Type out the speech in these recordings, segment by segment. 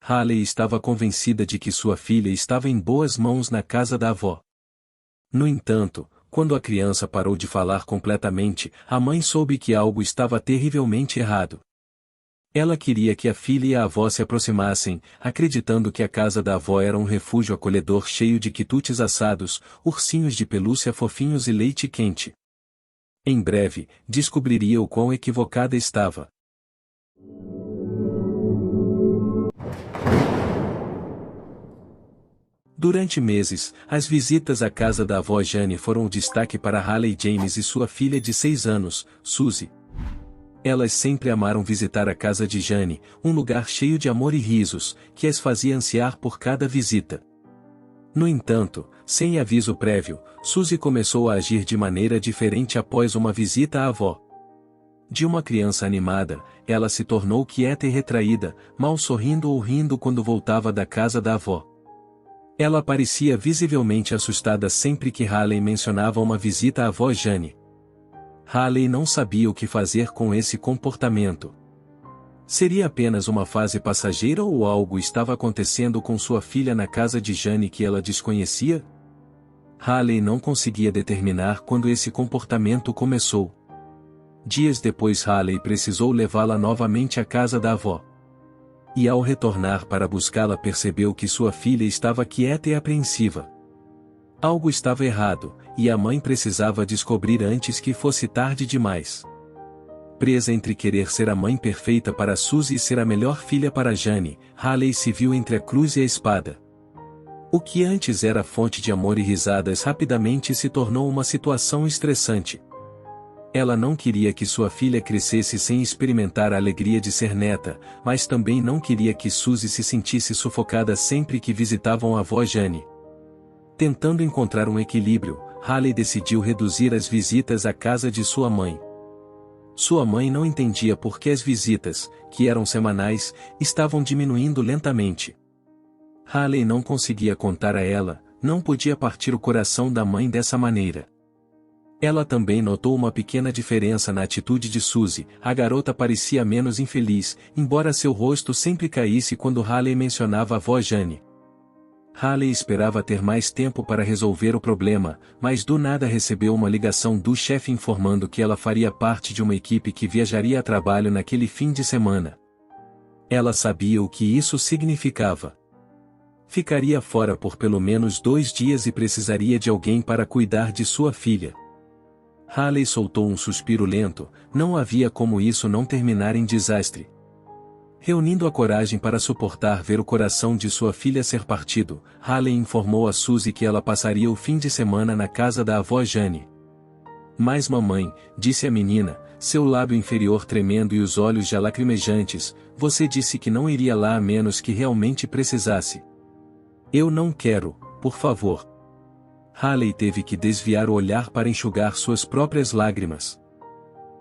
Haley estava convencida de que sua filha estava em boas mãos na casa da avó. No entanto, quando a criança parou de falar completamente, a mãe soube que algo estava terrivelmente errado. Ela queria que a filha e a avó se aproximassem, acreditando que a casa da avó era um refúgio acolhedor cheio de quitutes assados, ursinhos de pelúcia fofinhos e leite quente. Em breve, descobriria o quão equivocada estava. Durante meses, as visitas à casa da avó Jane foram o destaque para Haley James e sua filha de 6 anos, Suzy. Elas sempre amaram visitar a casa de Jane, um lugar cheio de amor e risos, que as fazia ansiar por cada visita. No entanto, sem aviso prévio, Suzy começou a agir de maneira diferente após uma visita à avó. De uma criança animada, ela se tornou quieta e retraída, mal sorrindo ou rindo quando voltava da casa da avó. Ela parecia visivelmente assustada sempre que Haley mencionava uma visita à avó Jane. Haley não sabia o que fazer com esse comportamento. Seria apenas uma fase passageira ou algo estava acontecendo com sua filha na casa de Jane que ela desconhecia? Haley não conseguia determinar quando esse comportamento começou. Dias depois Haley precisou levá-la novamente à casa da avó. E ao retornar para buscá-la percebeu que sua filha estava quieta e apreensiva. Algo estava errado, e a mãe precisava descobrir antes que fosse tarde demais. Presa entre querer ser a mãe perfeita para Suzy e ser a melhor filha para Jane, Haley se viu entre a cruz e a espada. O que antes era fonte de amor e risadas rapidamente se tornou uma situação estressante. Ela não queria que sua filha crescesse sem experimentar a alegria de ser neta, mas também não queria que Suzy se sentisse sufocada sempre que visitavam a avó Jane. Tentando encontrar um equilíbrio, Haley decidiu reduzir as visitas à casa de sua mãe. Sua mãe não entendia por que as visitas, que eram semanais, estavam diminuindo lentamente. Haley não conseguia contar a ela, não podia partir o coração da mãe dessa maneira. Ela também notou uma pequena diferença na atitude de Suzy, a garota parecia menos infeliz, embora seu rosto sempre caísse quando Haley mencionava a avó Jane. Haley esperava ter mais tempo para resolver o problema, mas do nada recebeu uma ligação do chefe informando que ela faria parte de uma equipe que viajaria a trabalho naquele fim de semana. Ela sabia o que isso significava. Ficaria fora por pelo menos 2 dias e precisaria de alguém para cuidar de sua filha. Haley soltou um suspiro lento, não havia como isso não terminar em desastre. Reunindo a coragem para suportar ver o coração de sua filha ser partido, Haley informou a Suzy que ela passaria o fim de semana na casa da avó Jane. Mas mamãe, disse a menina, seu lábio inferior tremendo e os olhos já lacrimejantes, você disse que não iria lá a menos que realmente precisasse. Eu não quero, por favor. Haley teve que desviar o olhar para enxugar suas próprias lágrimas.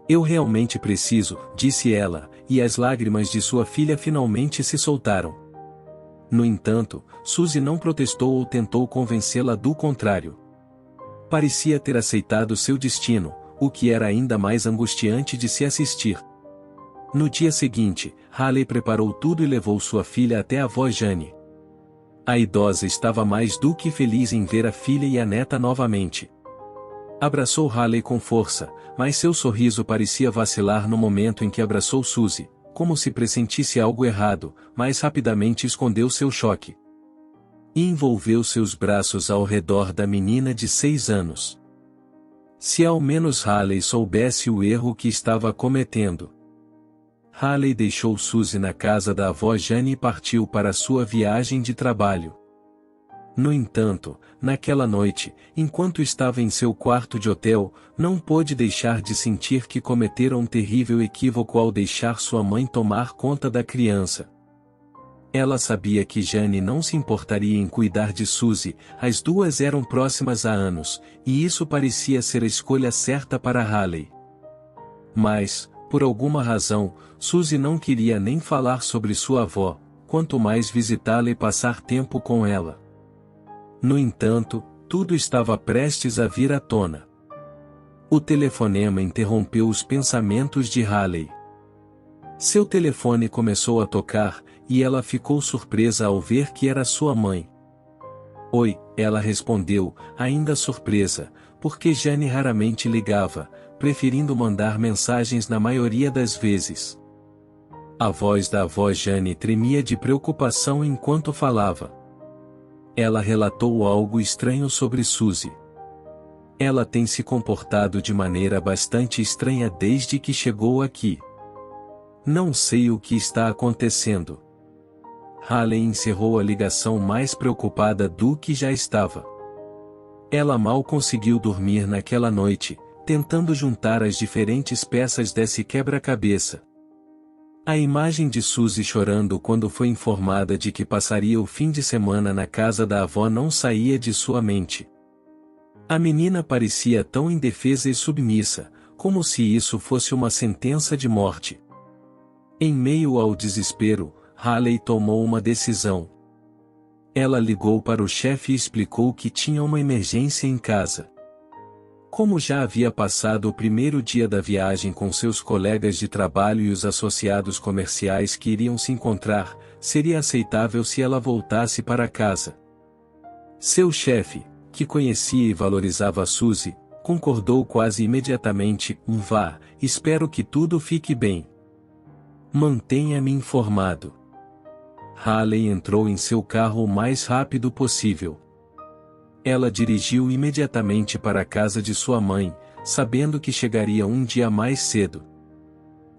Eu realmente preciso, disse ela, e as lágrimas de sua filha finalmente se soltaram. No entanto, Suzy não protestou ou tentou convencê-la do contrário. Parecia ter aceitado seu destino, o que era ainda mais angustiante de se assistir. No dia seguinte, Haley preparou tudo e levou sua filha até a avó Jane. A idosa estava mais do que feliz em ver a filha e a neta novamente. Abraçou Haley com força, mas seu sorriso parecia vacilar no momento em que abraçou Suzy, como se pressentisse algo errado, mas rapidamente escondeu seu choque. E envolveu seus braços ao redor da menina de 6 anos. Se ao menos Haley soubesse o erro que estava cometendo. Haley deixou Suzy na casa da avó Jane e partiu para sua viagem de trabalho. No entanto, naquela noite, enquanto estava em seu quarto de hotel, não pôde deixar de sentir que cometera um terrível equívoco ao deixar sua mãe tomar conta da criança. Ela sabia que Jane não se importaria em cuidar de Suzy, as duas eram próximas há anos, e isso parecia ser a escolha certa para Haley. Mas, por alguma razão, Suzy não queria nem falar sobre sua avó, quanto mais visitá-la e passar tempo com ela. No entanto, tudo estava prestes a vir à tona. O telefonema interrompeu os pensamentos de Haley. Seu telefone começou a tocar, e ela ficou surpresa ao ver que era sua mãe. Oi, ela respondeu, ainda surpresa, porque Jane raramente ligava, preferindo mandar mensagens na maioria das vezes. A voz da avó Jane tremia de preocupação enquanto falava. Ela relatou algo estranho sobre Suzy. Ela tem se comportado de maneira bastante estranha desde que chegou aqui. Não sei o que está acontecendo. Haley encerrou a ligação mais preocupada do que já estava. Ela mal conseguiu dormir naquela noite, tentando juntar as diferentes peças desse quebra-cabeça. A imagem de Suzy chorando quando foi informada de que passaria o fim de semana na casa da avó não saía de sua mente. A menina parecia tão indefesa e submissa, como se isso fosse uma sentença de morte. Em meio ao desespero, Haley tomou uma decisão. Ela ligou para o chefe e explicou que tinha uma emergência em casa. Como já havia passado o primeiro dia da viagem com seus colegas de trabalho e os associados comerciais que iriam se encontrar, seria aceitável se ela voltasse para casa. Seu chefe, que conhecia e valorizava Suzy, concordou quase imediatamente, vá, espero que tudo fique bem. Mantenha-me informado. Haley entrou em seu carro o mais rápido possível. Ela dirigiu imediatamente para a casa de sua mãe, sabendo que chegaria um dia mais cedo.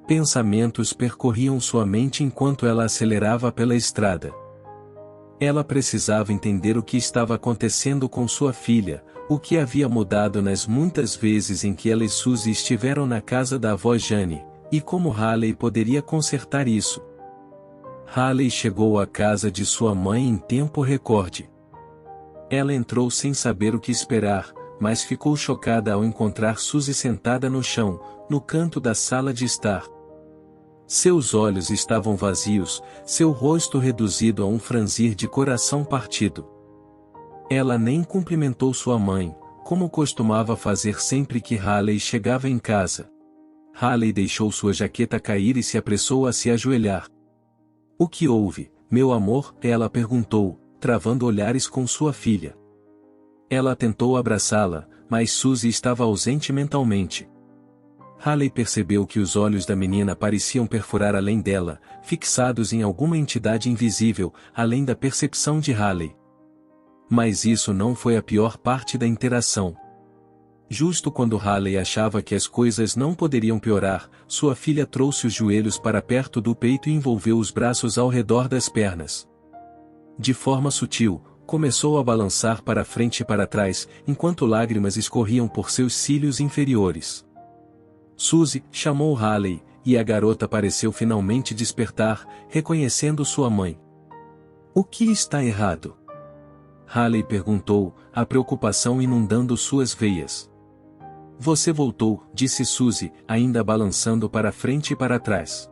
Pensamentos percorriam sua mente enquanto ela acelerava pela estrada. Ela precisava entender o que estava acontecendo com sua filha, o que havia mudado nas muitas vezes em que ela e Suzy estiveram na casa da avó Jane, e como Haley poderia consertar isso. Haley chegou à casa de sua mãe em tempo recorde. Ela entrou sem saber o que esperar, mas ficou chocada ao encontrar Suzy sentada no chão, no canto da sala de estar. Seus olhos estavam vazios, seu rosto reduzido a um franzir de coração partido. Ela nem cumprimentou sua mãe, como costumava fazer sempre que Haley chegava em casa. Haley deixou sua jaqueta cair e se apressou a se ajoelhar. O que houve, meu amor? Ela perguntou, travando olhares com sua filha. Ela tentou abraçá-la, mas Suzy estava ausente mentalmente. Haley percebeu que os olhos da menina pareciam perfurar além dela, fixados em alguma entidade invisível, além da percepção de Haley. Mas isso não foi a pior parte da interação. Justo quando Haley achava que as coisas não poderiam piorar, sua filha trouxe os joelhos para perto do peito e envolveu os braços ao redor das pernas. De forma sutil, começou a balançar para frente e para trás, enquanto lágrimas escorriam por seus cílios inferiores. Suzy chamou Haley, e a garota pareceu finalmente despertar, reconhecendo sua mãe. O que está errado? Haley perguntou, a preocupação inundando suas veias. Você voltou, disse Suzy, ainda balançando para frente e para trás.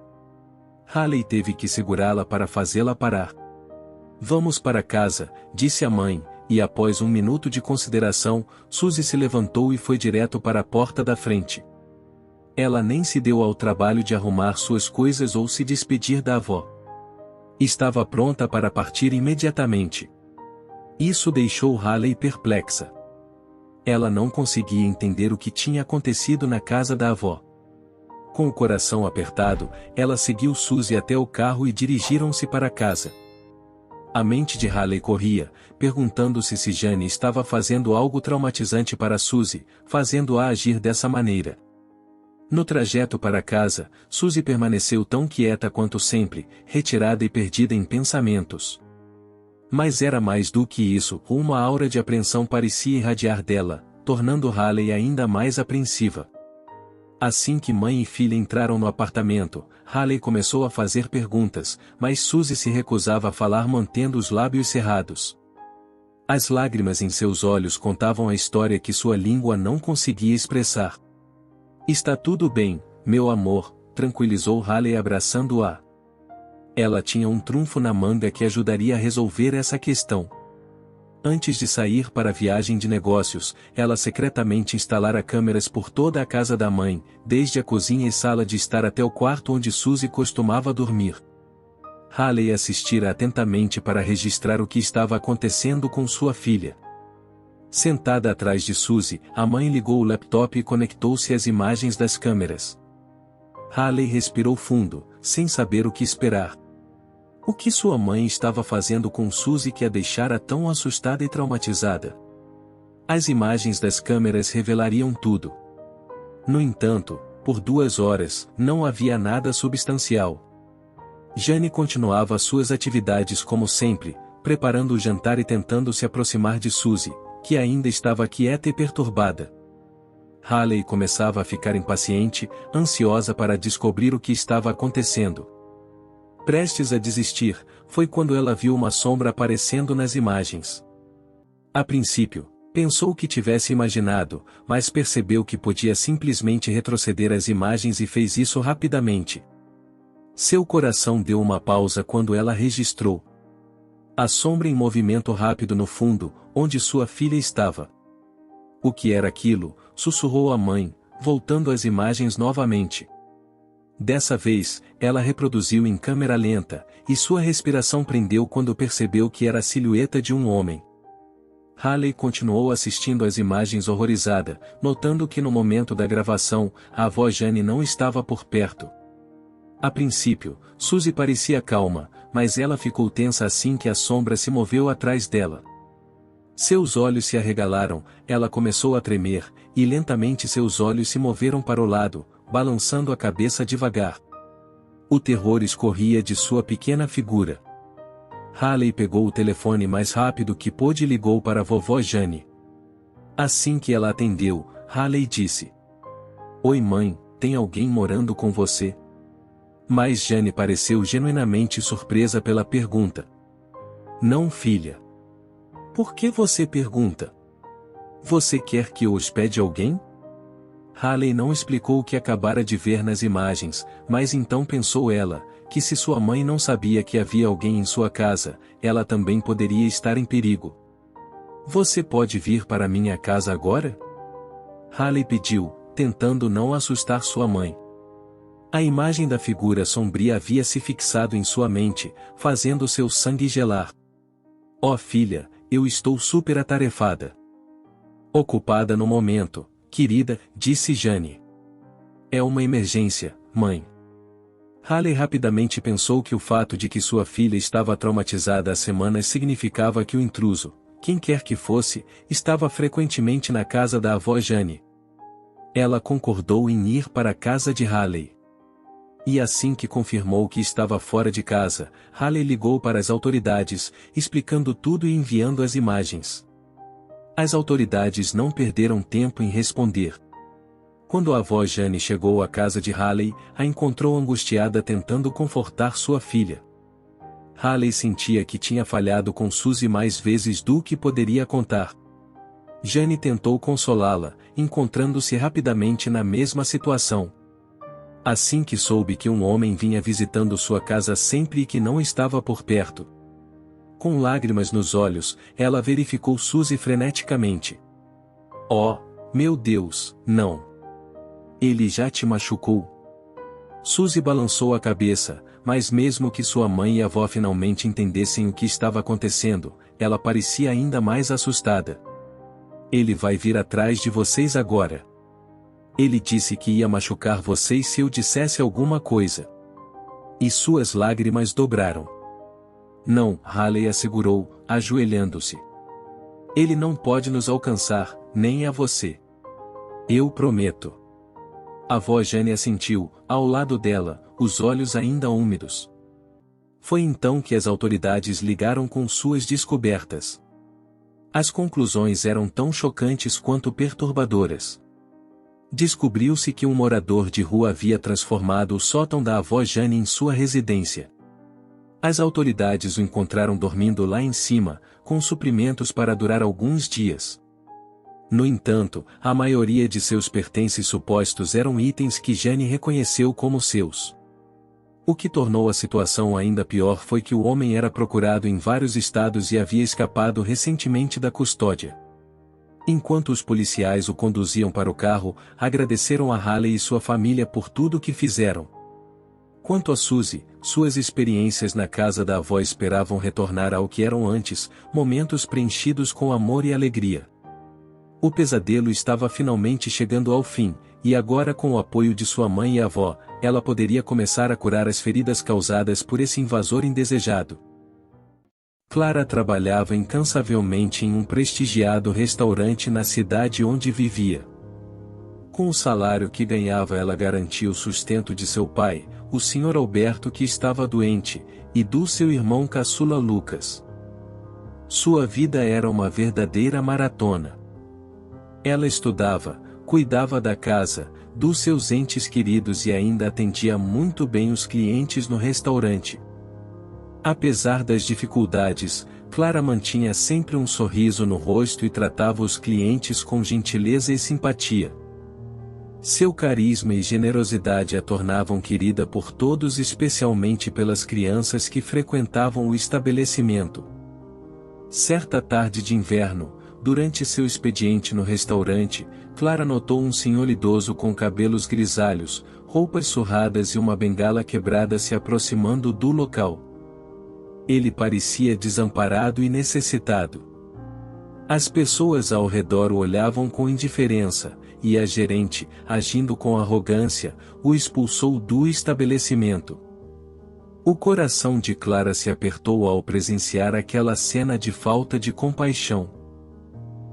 Haley teve que segurá-la para fazê-la parar. Vamos para casa, disse a mãe, e após um minuto de consideração, Suzy se levantou e foi direto para a porta da frente. Ela nem se deu ao trabalho de arrumar suas coisas ou se despedir da avó. Estava pronta para partir imediatamente. Isso deixou Haley perplexa. Ela não conseguia entender o que tinha acontecido na casa da avó. Com o coração apertado, ela seguiu Suzy até o carro e dirigiram-se para casa. A mente de Haley corria, perguntando-se se Jane estava fazendo algo traumatizante para Suzy, fazendo-a agir dessa maneira. No trajeto para casa, Suzy permaneceu tão quieta quanto sempre, retirada e perdida em pensamentos. Mas era mais do que isso, uma aura de apreensão parecia irradiar dela, tornando Haley ainda mais apreensiva. Assim que mãe e filha entraram no apartamento, Haley começou a fazer perguntas, mas Suzy se recusava a falar mantendo os lábios cerrados. As lágrimas em seus olhos contavam a história que sua língua não conseguia expressar. Está tudo bem, meu amor, tranquilizou Haley abraçando-a. Ela tinha um trunfo na manga que ajudaria a resolver essa questão. Antes de sair para a viagem de negócios, ela secretamente instalara câmeras por toda a casa da mãe, desde a cozinha e sala de estar até o quarto onde Suzy costumava dormir. Haley assistira atentamente para registrar o que estava acontecendo com sua filha. Sentada atrás de Suzy, a mãe ligou o laptop e conectou-se às imagens das câmeras. Haley respirou fundo, sem saber o que esperar. O que sua mãe estava fazendo com Suzy que a deixara tão assustada e traumatizada? As imagens das câmeras revelariam tudo. No entanto, por 2 horas, não havia nada substancial. Jane continuava suas atividades como sempre, preparando o jantar e tentando se aproximar de Suzy, que ainda estava quieta e perturbada. Haley começava a ficar impaciente, ansiosa para descobrir o que estava acontecendo. Prestes a desistir, foi quando ela viu uma sombra aparecendo nas imagens. A princípio, pensou que tivesse imaginado, mas percebeu que podia simplesmente retroceder as imagens e fez isso rapidamente. Seu coração deu uma pausa quando ela registrou a sombra em movimento rápido no fundo, onde sua filha estava. O que era aquilo? Sussurrou a mãe, voltando às imagens novamente. Dessa vez, ela reproduziu em câmera lenta, e sua respiração prendeu quando percebeu que era a silhueta de um homem. Haley continuou assistindo às imagens horrorizada, notando que no momento da gravação, a avó Jane não estava por perto. A princípio, Suzy parecia calma, mas ela ficou tensa assim que a sombra se moveu atrás dela. Seus olhos se arregalaram, ela começou a tremer, e lentamente seus olhos se moveram para o lado, balançando a cabeça devagar. O terror escorria de sua pequena figura. Haley pegou o telefone mais rápido que pôde e ligou para a vovó Jane. Assim que ela atendeu, Haley disse: "Oi mãe, tem alguém morando com você?" Mas Jane pareceu genuinamente surpresa pela pergunta. "Não, filha. Por que você pergunta? Você quer que eu hospede alguém?" Haley não explicou o que acabara de ver nas imagens, mas então pensou ela, que se sua mãe não sabia que havia alguém em sua casa, ela também poderia estar em perigo. "Você pode vir para minha casa agora?" Haley pediu, tentando não assustar sua mãe. A imagem da figura sombria havia se fixado em sua mente, fazendo seu sangue gelar. "Oh filha, eu estou super atarefada." "Ocupada no momento, querida", disse Jane. "É uma emergência, mãe." Haley rapidamente pensou que o fato de que sua filha estava traumatizada há semanas significava que o intruso, quem quer que fosse, estava frequentemente na casa da avó Jane. Ela concordou em ir para a casa de Haley. E assim que confirmou que estava fora de casa, Haley ligou para as autoridades, explicando tudo e enviando as imagens. As autoridades não perderam tempo em responder. Quando a avó Jane chegou à casa de Haley, a encontrou angustiada tentando confortar sua filha. Haley sentia que tinha falhado com Suzy mais vezes do que poderia contar. Jane tentou consolá-la, encontrando-se rapidamente na mesma situação. Assim que soube que um homem vinha visitando sua casa sempre e que não estava por perto. Com lágrimas nos olhos, ela verificou Suzy freneticamente. "Oh, meu Deus, não! Ele já te machucou?" Suzy balançou a cabeça, mas mesmo que sua mãe e a avó finalmente entendessem o que estava acontecendo, ela parecia ainda mais assustada. "Ele vai vir atrás de vocês agora. Ele disse que ia machucar vocês se eu dissesse alguma coisa." E suas lágrimas dobraram. "Não", Haley assegurou, ajoelhando-se. "Ele não pode nos alcançar, nem a você. Eu prometo." A avó Jane assentiu, ao lado dela, os olhos ainda úmidos. Foi então que as autoridades ligaram com suas descobertas. As conclusões eram tão chocantes quanto perturbadoras. Descobriu-se que um morador de rua havia transformado o sótão da avó Jane em sua residência. As autoridades o encontraram dormindo lá em cima, com suprimentos para durar alguns dias. No entanto, a maioria de seus pertences supostos eram itens que Jane reconheceu como seus. O que tornou a situação ainda pior foi que o homem era procurado em vários estados e havia escapado recentemente da custódia. Enquanto os policiais o conduziam para o carro, agradeceram a Haley e sua família por tudo o que fizeram. Quanto a Suzy, suas experiências na casa da avó esperavam retornar ao que eram antes, momentos preenchidos com amor e alegria. O pesadelo estava finalmente chegando ao fim, e agora com o apoio de sua mãe e avó, ela poderia começar a curar as feridas causadas por esse invasor indesejado. Clara trabalhava incansavelmente em um prestigiado restaurante na cidade onde vivia. Com o salário que ganhava, ela garantia o sustento de seu pai, o Sr. Alberto, que estava doente, e do seu irmão caçula Lucas. Sua vida era uma verdadeira maratona. Ela estudava, cuidava da casa, dos seus entes queridos e ainda atendia muito bem os clientes no restaurante. Apesar das dificuldades, Clara mantinha sempre um sorriso no rosto e tratava os clientes com gentileza e simpatia. Seu carisma e generosidade a tornavam querida por todos, especialmente pelas crianças que frequentavam o estabelecimento. Certa tarde de inverno, durante seu expediente no restaurante, Clara notou um senhor idoso com cabelos grisalhos, roupas surradas e uma bengala quebrada se aproximando do local. Ele parecia desamparado e necessitado. As pessoas ao redor o olhavam com indiferença, e a gerente, agindo com arrogância, o expulsou do estabelecimento. O coração de Clara se apertou ao presenciar aquela cena de falta de compaixão.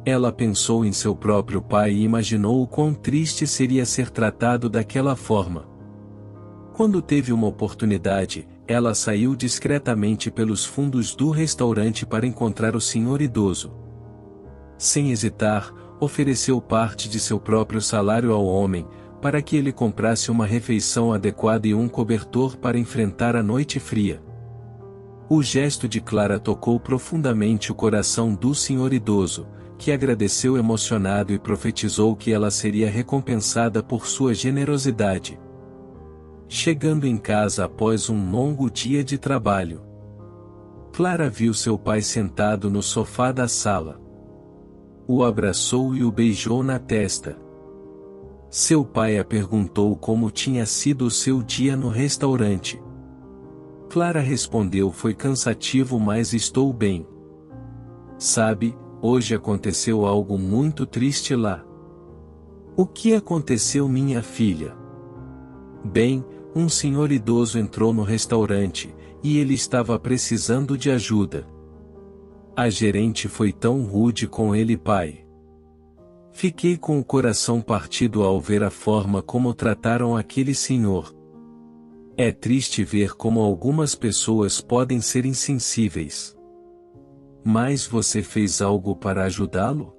Ela pensou em seu próprio pai e imaginou o quão triste seria ser tratado daquela forma. Quando teve uma oportunidade, ela saiu discretamente pelos fundos do restaurante para encontrar o senhor idoso. Sem hesitar, ofereceu parte de seu próprio salário ao homem, para que ele comprasse uma refeição adequada e um cobertor para enfrentar a noite fria. O gesto de Clara tocou profundamente o coração do senhor idoso, que agradeceu emocionado e profetizou que ela seria recompensada por sua generosidade. Chegando em casa após um longo dia de trabalho, Clara viu seu pai sentado no sofá da sala. O abraçou e o beijou na testa. Seu pai a perguntou como tinha sido o seu dia no restaurante. Clara respondeu: foi cansativo, mas estou bem. Sabe, hoje aconteceu algo muito triste lá. O que aconteceu, minha filha? Bem, um senhor idoso entrou no restaurante, e ele estava precisando de ajuda. A gerente foi tão rude com ele, pai. Fiquei com o coração partido ao ver a forma como trataram aquele senhor. É triste ver como algumas pessoas podem ser insensíveis. Mas você fez algo para ajudá-lo?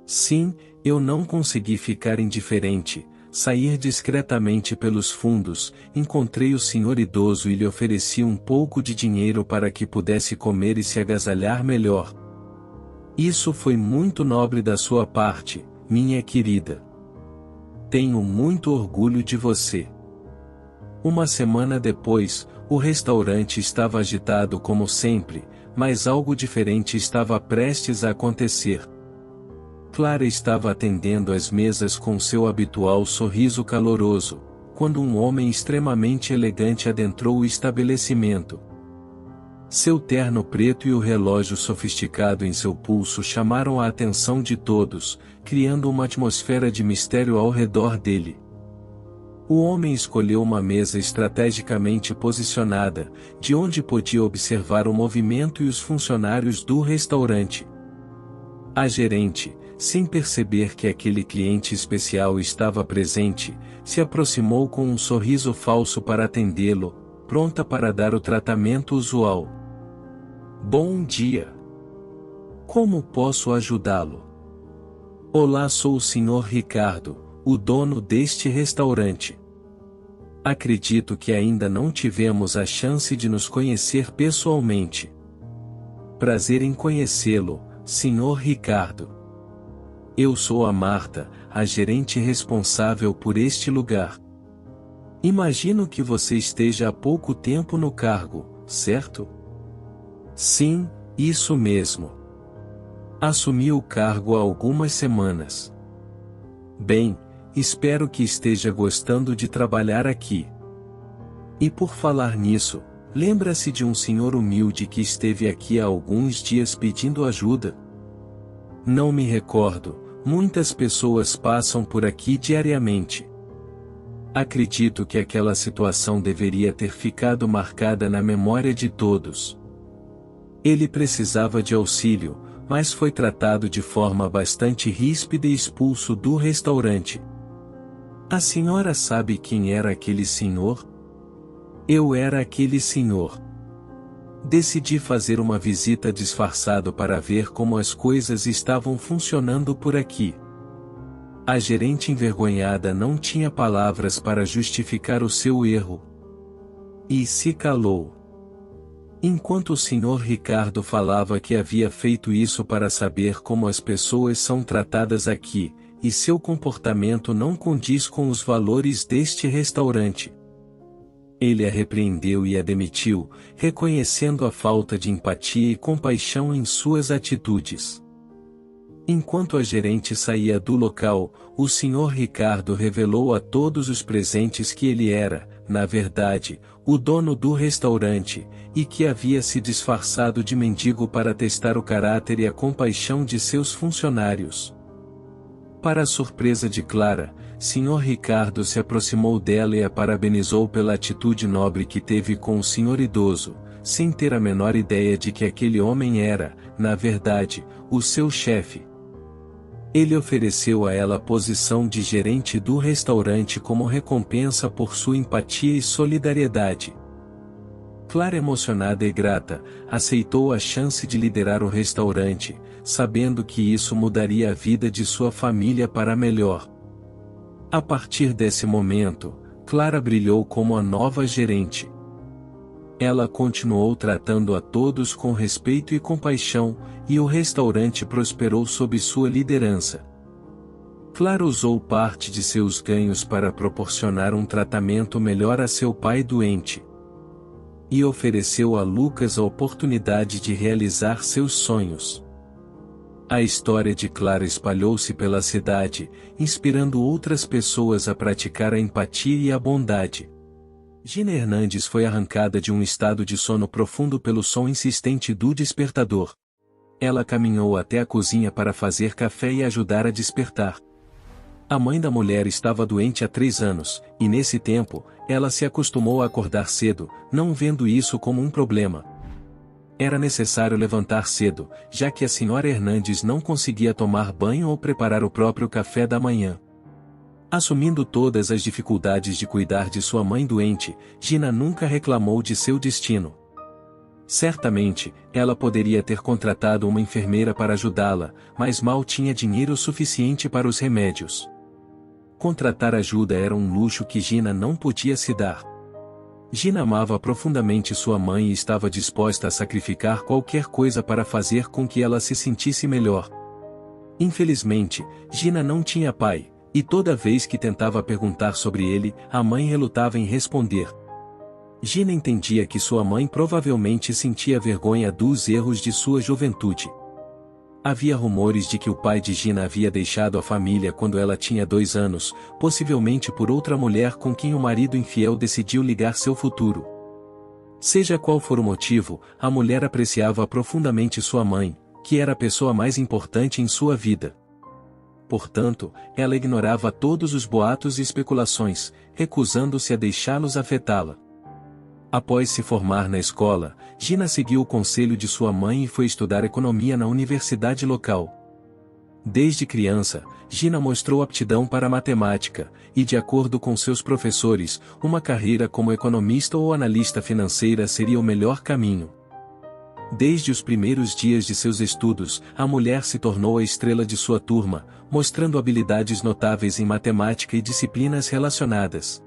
Sim, eu não consegui ficar indiferente. Sair discretamente pelos fundos, encontrei o senhor idoso e lhe ofereci um pouco de dinheiro para que pudesse comer e se agasalhar melhor. Isso foi muito nobre da sua parte, minha querida. Tenho muito orgulho de você. Uma semana depois, o restaurante estava agitado como sempre, mas algo diferente estava prestes a acontecer. Clara estava atendendo às mesas com seu habitual sorriso caloroso, quando um homem extremamente elegante adentrou o estabelecimento. Seu terno preto e o relógio sofisticado em seu pulso chamaram a atenção de todos, criando uma atmosfera de mistério ao redor dele. O homem escolheu uma mesa estrategicamente posicionada, de onde podia observar o movimento e os funcionários do restaurante. A gerente, sem perceber que aquele cliente especial estava presente, se aproximou com um sorriso falso para atendê-lo, pronta para dar o tratamento usual. Bom dia. Como posso ajudá-lo? Olá, sou o Sr. Ricardo, o dono deste restaurante. Acredito que ainda não tivemos a chance de nos conhecer pessoalmente. Prazer em conhecê-lo, Sr. Ricardo. Eu sou a Marta, a gerente responsável por este lugar. Imagino que você esteja há pouco tempo no cargo, certo? Sim, isso mesmo. Assumi o cargo há algumas semanas. Bem, espero que esteja gostando de trabalhar aqui. E por falar nisso, lembra-se de um senhor humilde que esteve aqui há alguns dias pedindo ajuda? Não me recordo, muitas pessoas passam por aqui diariamente. Acredito que aquela situação deveria ter ficado marcada na memória de todos. Ele precisava de auxílio, mas foi tratado de forma bastante ríspida e expulso do restaurante. A senhora sabe quem era aquele senhor? Eu era aquele senhor. Decidi fazer uma visita disfarçado para ver como as coisas estavam funcionando por aqui. A gerente envergonhada não tinha palavras para justificar o seu erro. E se calou. Enquanto o senhor Ricardo falava que havia feito isso para saber como as pessoas são tratadas aqui, e seu comportamento não condiz com os valores deste restaurante. Ele a repreendeu e a demitiu, reconhecendo a falta de empatia e compaixão em suas atitudes. Enquanto a gerente saía do local, o senhor Ricardo revelou a todos os presentes que ele era, na verdade, o dono do restaurante, e que havia se disfarçado de mendigo para testar o caráter e a compaixão de seus funcionários. Para a surpresa de Clara, senhor Ricardo se aproximou dela e a parabenizou pela atitude nobre que teve com o senhor idoso, sem ter a menor ideia de que aquele homem era, na verdade, o seu chefe. Ele ofereceu a ela a posição de gerente do restaurante como recompensa por sua empatia e solidariedade. Clara, emocionada e grata, aceitou a chance de liderar o restaurante, sabendo que isso mudaria a vida de sua família para melhor. A partir desse momento, Clara brilhou como a nova gerente. Ela continuou tratando a todos com respeito e compaixão, e o restaurante prosperou sob sua liderança. Clara usou parte de seus ganhos para proporcionar um tratamento melhor a seu pai doente. E ofereceu a Lucas a oportunidade de realizar seus sonhos. A história de Clara espalhou-se pela cidade, inspirando outras pessoas a praticar a empatia e a bondade. Gina Hernandes foi arrancada de um estado de sono profundo pelo som insistente do despertador. Ela caminhou até a cozinha para fazer café e ajudar a despertar. A mãe da mulher estava doente há 3 anos, e nesse tempo, ela se acostumou a acordar cedo, não vendo isso como um problema. Era necessário levantar cedo, já que a senhora Hernandes não conseguia tomar banho ou preparar o próprio café da manhã. Assumindo todas as dificuldades de cuidar de sua mãe doente, Gina nunca reclamou de seu destino. Certamente, ela poderia ter contratado uma enfermeira para ajudá-la, mas mal tinha dinheiro suficiente para os remédios. Contratar ajuda era um luxo que Gina não podia se dar. Gina amava profundamente sua mãe e estava disposta a sacrificar qualquer coisa para fazer com que ela se sentisse melhor. Infelizmente, Gina não tinha pai, e toda vez que tentava perguntar sobre ele, a mãe relutava em responder. Gina entendia que sua mãe provavelmente sentia vergonha dos erros de sua juventude. Havia rumores de que o pai de Gina havia deixado a família quando ela tinha 2 anos, possivelmente por outra mulher com quem o marido infiel decidiu ligar seu futuro. Seja qual for o motivo, a mulher apreciava profundamente sua mãe, que era a pessoa mais importante em sua vida. Portanto, ela ignorava todos os boatos e especulações, recusando-se a deixá-los afetá-la. Após se formar na escola, Gina seguiu o conselho de sua mãe e foi estudar economia na universidade local. Desde criança, Gina mostrou aptidão para matemática, e de acordo com seus professores, uma carreira como economista ou analista financeira seria o melhor caminho. Desde os primeiros dias de seus estudos, a mulher se tornou a estrela de sua turma, mostrando habilidades notáveis em matemática e disciplinas relacionadas.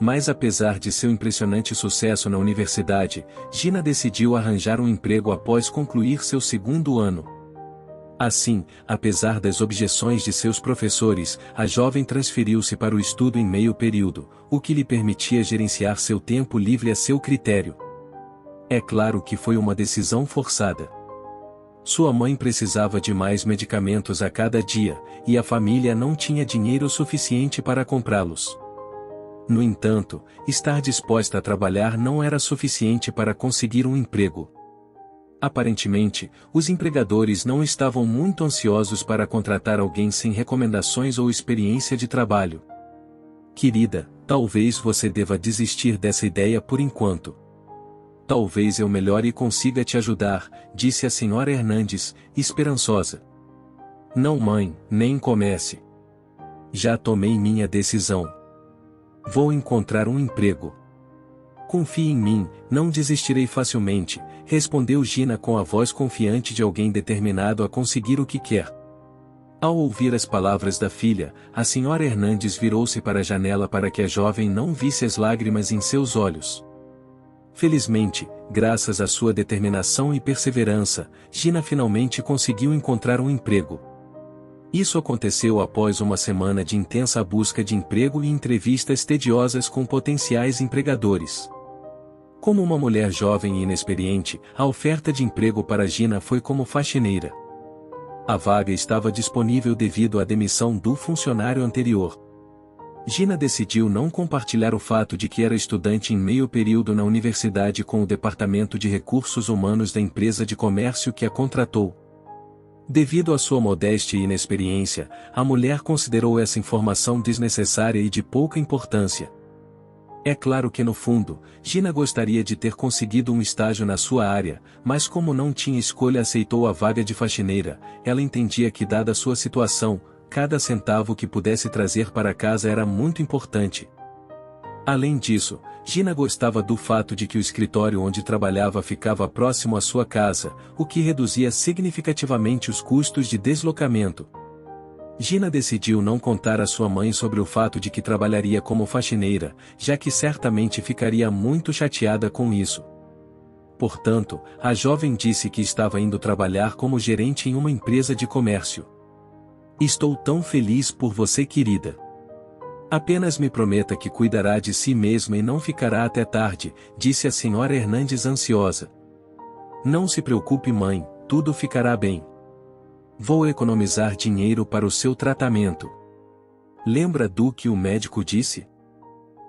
Mas apesar de seu impressionante sucesso na universidade, Gina decidiu arranjar um emprego após concluir seu 2º ano. Assim, apesar das objeções de seus professores, a jovem transferiu-se para o estudo em meio período, o que lhe permitia gerenciar seu tempo livre a seu critério. É claro que foi uma decisão forçada. Sua mãe precisava de mais medicamentos a cada dia, e a família não tinha dinheiro suficiente para comprá-los. No entanto, estar disposta a trabalhar não era suficiente para conseguir um emprego. Aparentemente, os empregadores não estavam muito ansiosos para contratar alguém sem recomendações ou experiência de trabalho. Querida, talvez você deva desistir dessa ideia por enquanto. Talvez eu melhore e consiga te ajudar, disse a senhora Hernandes, esperançosa. Não, mãe, nem comece. Já tomei minha decisão. Vou encontrar um emprego. Confie em mim, não desistirei facilmente, respondeu Gina com a voz confiante de alguém determinado a conseguir o que quer. Ao ouvir as palavras da filha, a senhora Hernandes virou-se para a janela para que a jovem não visse as lágrimas em seus olhos. Felizmente, graças à sua determinação e perseverança, Gina finalmente conseguiu encontrar um emprego. Isso aconteceu após uma semana de intensa busca de emprego e entrevistas tediosas com potenciais empregadores. Como uma mulher jovem e inexperiente, a oferta de emprego para Gina foi como faxineira. A vaga estava disponível devido à demissão do funcionário anterior. Gina decidiu não compartilhar o fato de que era estudante em meio período na universidade com o Departamento de Recursos Humanos da empresa de comércio que a contratou. Devido à sua modéstia e inexperiência, a mulher considerou essa informação desnecessária e de pouca importância. É claro que no fundo, Gina gostaria de ter conseguido um estágio na sua área, mas como não tinha escolha aceitou a vaga de faxineira. Ela entendia que dada a sua situação, cada centavo que pudesse trazer para casa era muito importante. Além disso, Gina gostava do fato de que o escritório onde trabalhava ficava próximo à sua casa, o que reduzia significativamente os custos de deslocamento. Gina decidiu não contar à sua mãe sobre o fato de que trabalharia como faxineira, já que certamente ficaria muito chateada com isso. Portanto, a jovem disse que estava indo trabalhar como gerente em uma empresa de comércio. Estou tão feliz por você, querida. Apenas me prometa que cuidará de si mesma e não ficará até tarde, disse a senhora Hernandes ansiosa. Não se preocupe, mãe, tudo ficará bem. Vou economizar dinheiro para o seu tratamento. Lembra do que o médico disse?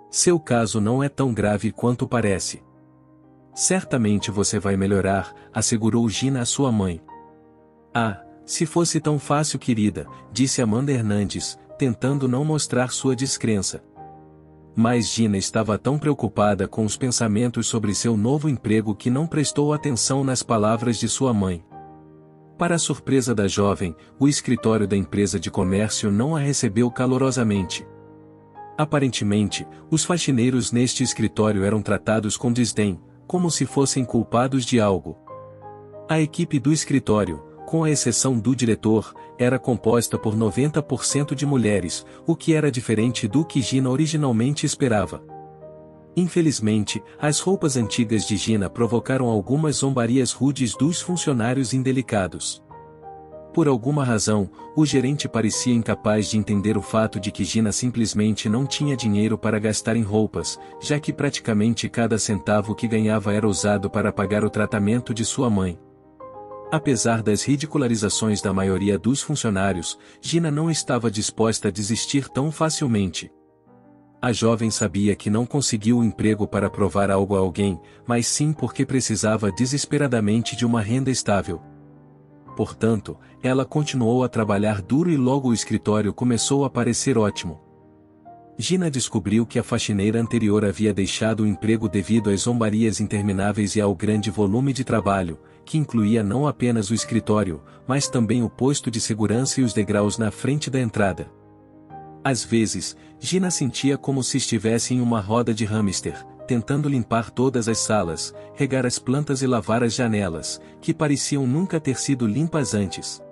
Seu caso não é tão grave quanto parece. Certamente você vai melhorar, assegurou Gina à sua mãe. Ah, se fosse tão fácil, querida, disse Amanda Hernandes, tentando não mostrar sua descrença. Mas Gina estava tão preocupada com os pensamentos sobre seu novo emprego que não prestou atenção nas palavras de sua mãe. Para a surpresa da jovem, o escritório da empresa de comércio não a recebeu calorosamente. Aparentemente, os faxineiros neste escritório eram tratados com desdém, como se fossem culpados de algo. A equipe do escritório, com a exceção do diretor, era composta por 90% de mulheres, o que era diferente do que Gina originalmente esperava. Infelizmente, as roupas antigas de Gina provocaram algumas zombarias rudes dos funcionários indelicados. Por alguma razão, o gerente parecia incapaz de entender o fato de que Gina simplesmente não tinha dinheiro para gastar em roupas, já que praticamente cada centavo que ganhava era usado para pagar o tratamento de sua mãe. Apesar das ridicularizações da maioria dos funcionários, Gina não estava disposta a desistir tão facilmente. A jovem sabia que não conseguiu o emprego para provar algo a alguém, mas sim porque precisava desesperadamente de uma renda estável. Portanto, ela continuou a trabalhar duro e logo o escritório começou a parecer ótimo. Gina descobriu que a faxineira anterior havia deixado o emprego devido às zombarias intermináveis e ao grande volume de trabalho, que incluía não apenas o escritório, mas também o posto de segurança e os degraus na frente da entrada. Às vezes, Gina sentia como se estivesse em uma roda de hamster, tentando limpar todas as salas, regar as plantas e lavar as janelas, que pareciam nunca ter sido limpas antes.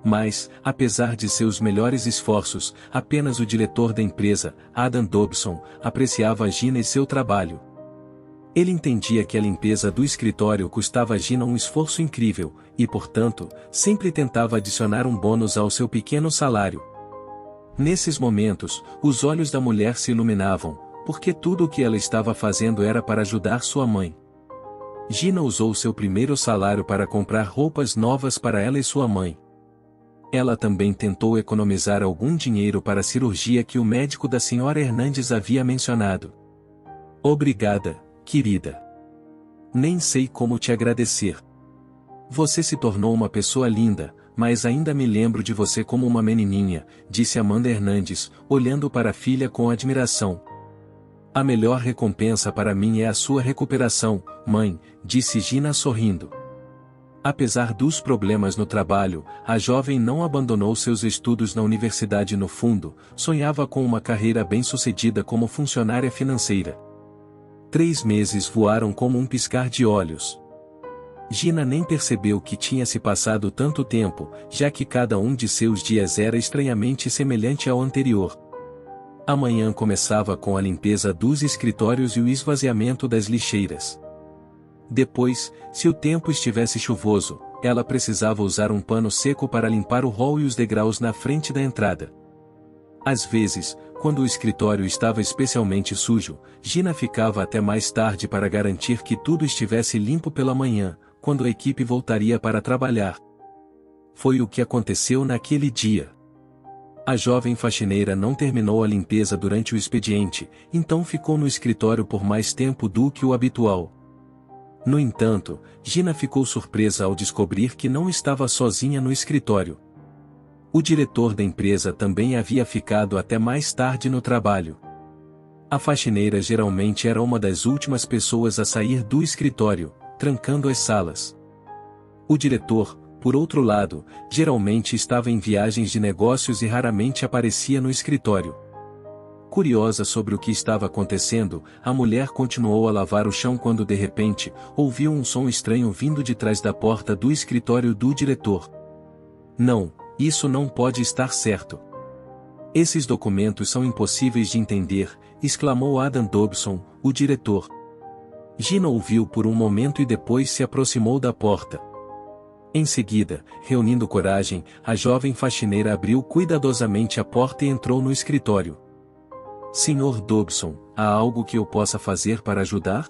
Mas, apesar de seus melhores esforços, apenas o diretor da empresa, Adam Dobson, apreciava Gina e seu trabalho. Ele entendia que a limpeza do escritório custava a Gina um esforço incrível, e portanto, sempre tentava adicionar um bônus ao seu pequeno salário. Nesses momentos, os olhos da mulher se iluminavam, porque tudo o que ela estava fazendo era para ajudar sua mãe. Gina usou seu primeiro salário para comprar roupas novas para ela e sua mãe. Ela também tentou economizar algum dinheiro para a cirurgia que o médico da senhora Hernandes havia mencionado. Obrigada, querida. Nem sei como te agradecer. Você se tornou uma pessoa linda, mas ainda me lembro de você como uma menininha, disse Amanda Hernandes, olhando para a filha com admiração. A melhor recompensa para mim é a sua recuperação, mãe, disse Gina sorrindo. Apesar dos problemas no trabalho, a jovem não abandonou seus estudos na universidade. No fundo, sonhava com uma carreira bem-sucedida como funcionária financeira. 3 meses voaram como um piscar de olhos. Gina nem percebeu que tinha se passado tanto tempo, já que cada um de seus dias era estranhamente semelhante ao anterior. A manhã começava com a limpeza dos escritórios e o esvaziamento das lixeiras. Depois, se o tempo estivesse chuvoso, ela precisava usar um pano seco para limpar o hall e os degraus na frente da entrada. Às vezes, quando o escritório estava especialmente sujo, Gina ficava até mais tarde para garantir que tudo estivesse limpo pela manhã, quando a equipe voltaria para trabalhar. Foi o que aconteceu naquele dia. A jovem faxineira não terminou a limpeza durante o expediente, então ficou no escritório por mais tempo do que o habitual. No entanto, Gina ficou surpresa ao descobrir que não estava sozinha no escritório. O diretor da empresa também havia ficado até mais tarde no trabalho. A faxineira geralmente era uma das últimas pessoas a sair do escritório, trancando as salas. O diretor, por outro lado, geralmente estava em viagens de negócios e raramente aparecia no escritório. Curiosa sobre o que estava acontecendo, a mulher continuou a lavar o chão quando de repente, ouviu um som estranho vindo de trás da porta do escritório do diretor. Não, isso não pode estar certo. Esses documentos são impossíveis de entender, exclamou Adam Dobson, o diretor. Gina ouviu por um momento e depois se aproximou da porta. Em seguida, reunindo coragem, a jovem faxineira abriu cuidadosamente a porta e entrou no escritório. Sr. Dobson, há algo que eu possa fazer para ajudar?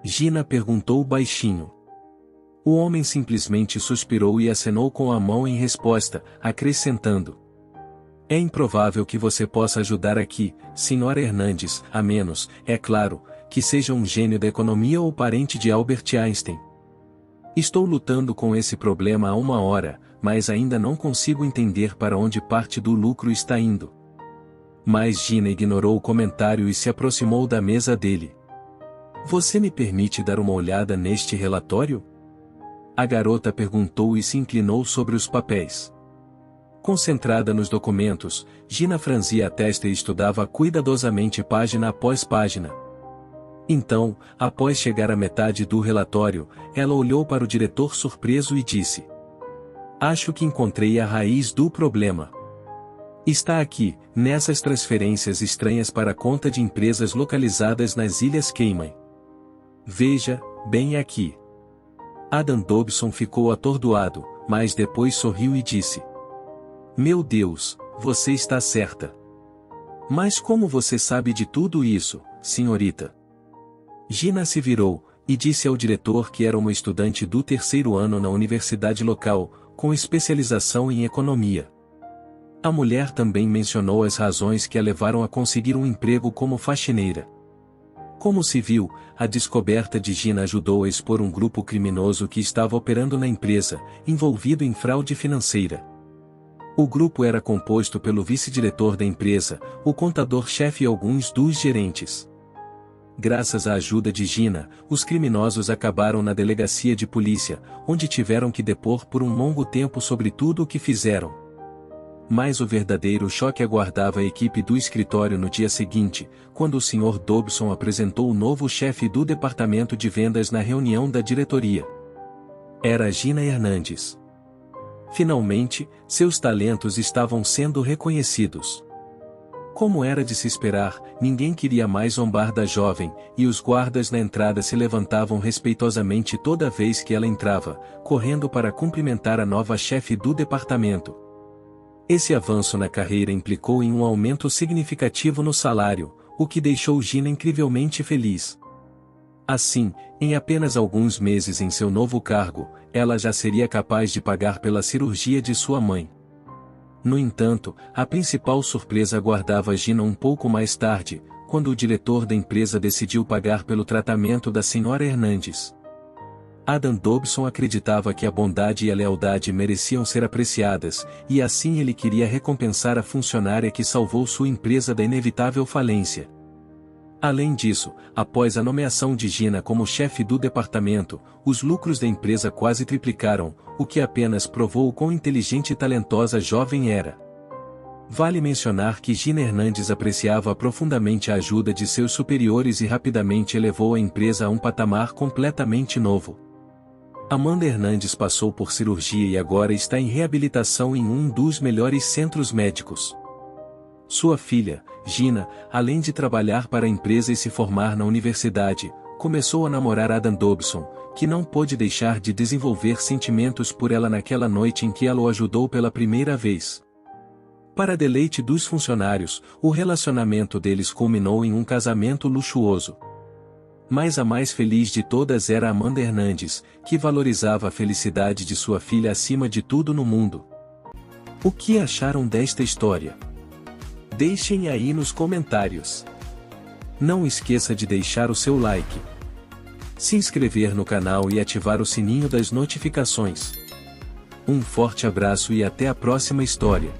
Gina perguntou baixinho. O homem simplesmente suspirou e acenou com a mão em resposta, acrescentando. É improvável que você possa ajudar aqui, Sra. Hernandes, a menos, é claro, que seja um gênio da economia ou parente de Albert Einstein. Estou lutando com esse problema há 1 hora, mas ainda não consigo entender para onde parte do lucro está indo. Mas Gina ignorou o comentário e se aproximou da mesa dele. Você me permite dar uma olhada neste relatório? A garota perguntou e se inclinou sobre os papéis. Concentrada nos documentos, Gina franzia a testa e estudava cuidadosamente página após página. Então, após chegar à metade do relatório, ela olhou para o diretor surpreso e disse: Acho que encontrei a raiz do problema. Está aqui, nessas transferências estranhas para a conta de empresas localizadas nas Ilhas Cayman. Veja, bem aqui. Adam Dobson ficou atordoado, mas depois sorriu e disse: Meu Deus, você está certa. Mas como você sabe de tudo isso, senhorita? Gina se virou, e disse ao diretor que era uma estudante do 3º ano na universidade local, com especialização em economia. A mulher também mencionou as razões que a levaram a conseguir um emprego como faxineira. Como se viu, a descoberta de Gina ajudou a expor um grupo criminoso que estava operando na empresa, envolvido em fraude financeira. O grupo era composto pelo vice-diretor da empresa, o contador-chefe e alguns dos gerentes. Graças à ajuda de Gina, os criminosos acabaram na delegacia de polícia, onde tiveram que depor por um longo tempo sobre tudo o que fizeram. Mas o verdadeiro choque aguardava a equipe do escritório no dia seguinte, quando o Sr. Dobson apresentou o novo chefe do departamento de vendas na reunião da diretoria. Era Gina Hernandes. Finalmente, seus talentos estavam sendo reconhecidos. Como era de se esperar, ninguém queria mais zombar da jovem, e os guardas na entrada se levantavam respeitosamente toda vez que ela entrava, correndo para cumprimentar a nova chefe do departamento. Esse avanço na carreira implicou em um aumento significativo no salário, o que deixou Gina incrivelmente feliz. Assim, em apenas alguns meses em seu novo cargo, ela já seria capaz de pagar pela cirurgia de sua mãe. No entanto, a principal surpresa aguardava Gina um pouco mais tarde, quando o diretor da empresa decidiu pagar pelo tratamento da Sra. Hernandes. Adam Dobson acreditava que a bondade e a lealdade mereciam ser apreciadas, e assim ele queria recompensar a funcionária que salvou sua empresa da inevitável falência. Além disso, após a nomeação de Gina como chefe do departamento, os lucros da empresa quase triplicaram, o que apenas provou o quão inteligente e talentosa a jovem era. Vale mencionar que Gina Hernandes apreciava profundamente a ajuda de seus superiores e rapidamente elevou a empresa a um patamar completamente novo. Amanda Hernandes passou por cirurgia e agora está em reabilitação em um dos melhores centros médicos. Sua filha, Gina, além de trabalhar para a empresa e se formar na universidade, começou a namorar Adam Dobson, que não pôde deixar de desenvolver sentimentos por ela naquela noite em que ela o ajudou pela primeira vez. Para deleite dos funcionários, o relacionamento deles culminou em um casamento luxuoso. Mas a mais feliz de todas era Amanda Hernandes, que valorizava a felicidade de sua filha acima de tudo no mundo. O que acharam desta história? Deixem aí nos comentários. Não esqueça de deixar o seu like, se inscrever no canal e ativar o sininho das notificações. Um forte abraço e até a próxima história.